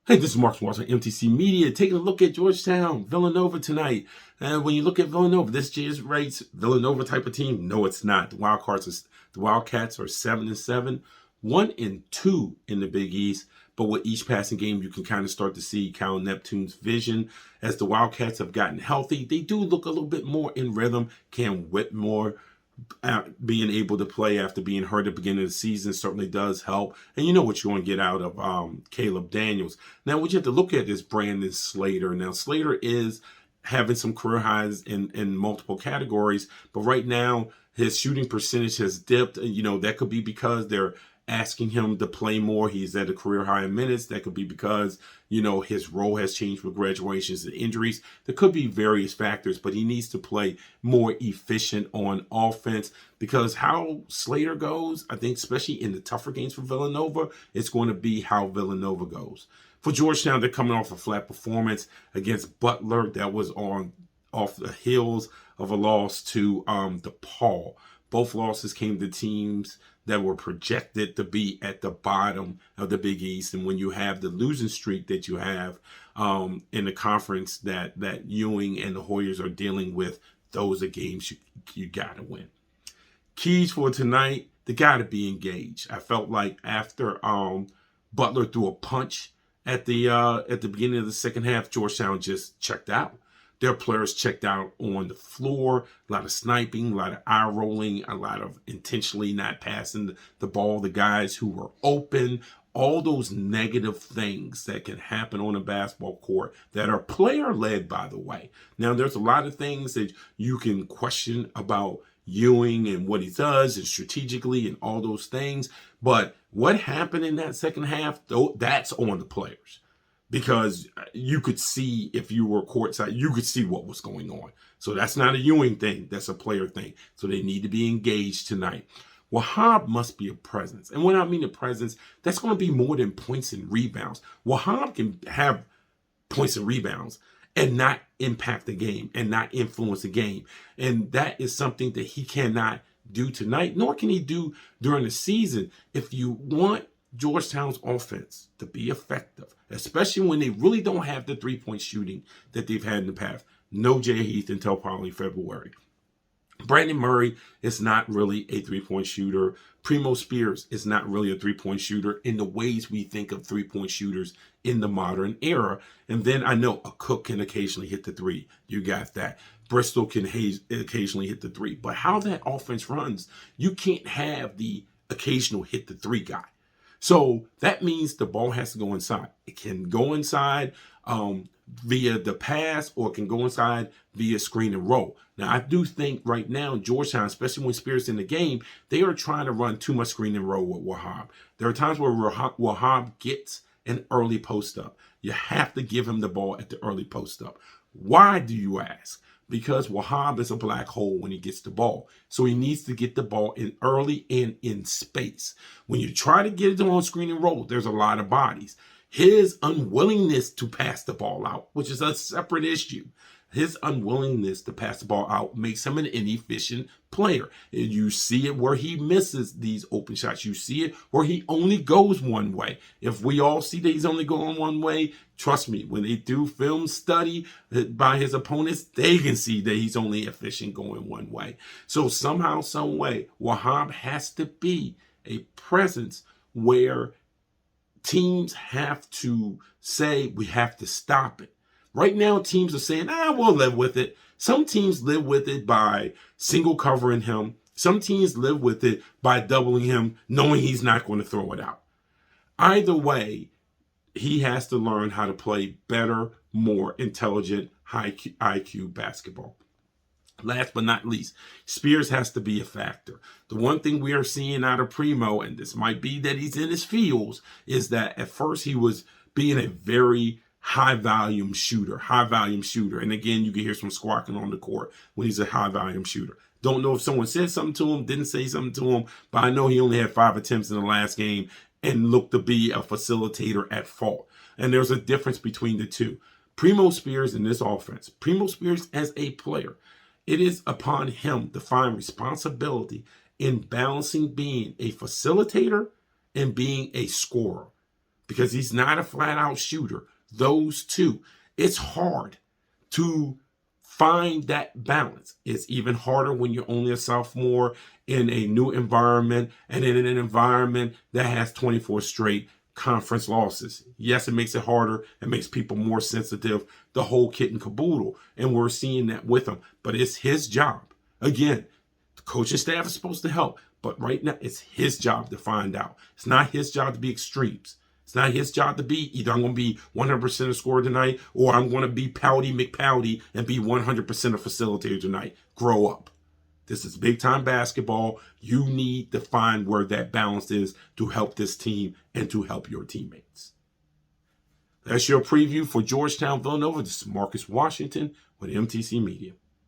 Hey, this is Mark Watson, MTC Media, taking a look at Georgetown, Villanova tonight. And when you look at Villanova, this just rates Villanova type of team. No, it's not. The Wildcats are 7-7, 1-2 in the Big East. But with each passing game, you can kind of start to see Cal Neptune's vision as the Wildcats have gotten healthy. They do look a little bit more in rhythm. Cam Whitmore being able to play after being hurt at the beginning of the season certainly does help. And you know what you're going to get out of Caleb Daniels. Now, what you have to look at is Brandon Slater. Now, Slater is having some career highs in multiple categories, but right now his shooting percentage has dipped. You know, that could be because they're asking him to play more. He's at a career high in minutes. That could be because, you know, his role has changed with graduations and injuries. There could be various factors, but he needs to play more efficient on offense, because how Slater goes, I think, especially in the tougher games for Villanova, it's going to be how Villanova goes. For Georgetown, they're coming off a flat performance against Butler that was off the heels of a loss to DePaul. Both losses came to teams that were projected to be at the bottom of the Big East. And when you have the losing streak that you have in the conference that Ewing and the Hoyas are dealing with, those are games you got to win. Keys for tonight, they got to be engaged. I felt like after Butler threw a punch at the beginning of the second half, Georgetown just checked out. Their players checked out on the floor, a lot of sniping, a lot of eye rolling, a lot of intentionally not passing the ball, the guys who were open, all those negative things that can happen on a basketball court that are player-led, by the way. Now, there's a lot of things that you can question about Ewing and what he does and strategically and all those things, but what happened in that second half, though, that's on the players. Because you could see, if you were courtside, you could see what was going on. So that's not a Ewing thing. That's a player thing. So they need to be engaged tonight. Wahab must be a presence. And when I mean a presence, that's going to be more than points and rebounds. Wahab can have points and rebounds and not impact the game and not influence the game. And that is something that he cannot do tonight, nor can he do during the season. If you want Georgetown's offense to be effective, especially when they really don't have the three-point shooting that they've had in the past. No Jay Heath until probably February. Brandon Murray is not really a three-point shooter. Primo Spears is not really a three-point shooter in the ways we think of three-point shooters in the modern era. And then I know a Cook can occasionally hit the three. You got that. Bristol can occasionally hit the three. But how that offense runs, you can't have the occasional hit the three guy. So that means the ball has to go inside. It can go inside via the pass, or it can go inside via screen and roll. Now, I do think right now, Georgetown, especially when Spears in the game, they are trying to run too much screen and roll with Wahab. There are times where Wahab gets an early post up. You have to give him the ball at the early post up. Why, do you ask? Because Wahab is a black hole when he gets the ball. So he needs to get the ball in early and in space. When you try to get it on screen and roll, there's a lot of bodies. His unwillingness to pass the ball out, which is a separate issue, his unwillingness to pass the ball out makes him an inefficient player. And you see it where he misses these open shots. You see it where he only goes one way. If we all see that he's only going one way, trust me, when they do film study by his opponents, they can see that he's only efficient going one way. So somehow, some way, Wahab has to be a presence where teams have to say, we have to stop it. Right now, teams are saying, we'll live with it. Some teams live with it by single covering him. Some teams live with it by doubling him, knowing he's not going to throw it out. Either way, he has to learn how to play better, more intelligent, high IQ basketball. Last but not least, Spears has to be a factor. The one thing we are seeing out of Primo, and this might be that he's in his feels, is that at first he was being a very high volume shooter. And again, you can hear some squawking on the court when he's a high volume shooter. Don't know if someone said something to him, didn't say something to him, but I know he only had 5 attempts in the last game and looked to be a facilitator at fault. And there's a difference between the two. Primo Spears in this offense, Primo Spears as a player, it is upon him to find responsibility in balancing being a facilitator and being a scorer. because he's not a flat-out shooter. Those two. It's hard to find that balance. It's even harder when you're only a sophomore in a new environment and in an environment that has 24 straight conference losses. Yes, it makes it harder. It makes people more sensitive, the whole kit and caboodle. And we're seeing that with him. But it's his job. Again, the coaching staff is supposed to help. But right now, it's his job to find out. It's not his job to be extremes. It's not his job to be either I'm going to be 100% a scorer tonight or I'm going to be Pouty McPouty and be 100% a facilitator tonight. Grow up. This is big time basketball. You need to find where that balance is to help this team and to help your teammates. That's your preview for Georgetown Villanova. This is Marcus Washington with MTC Media.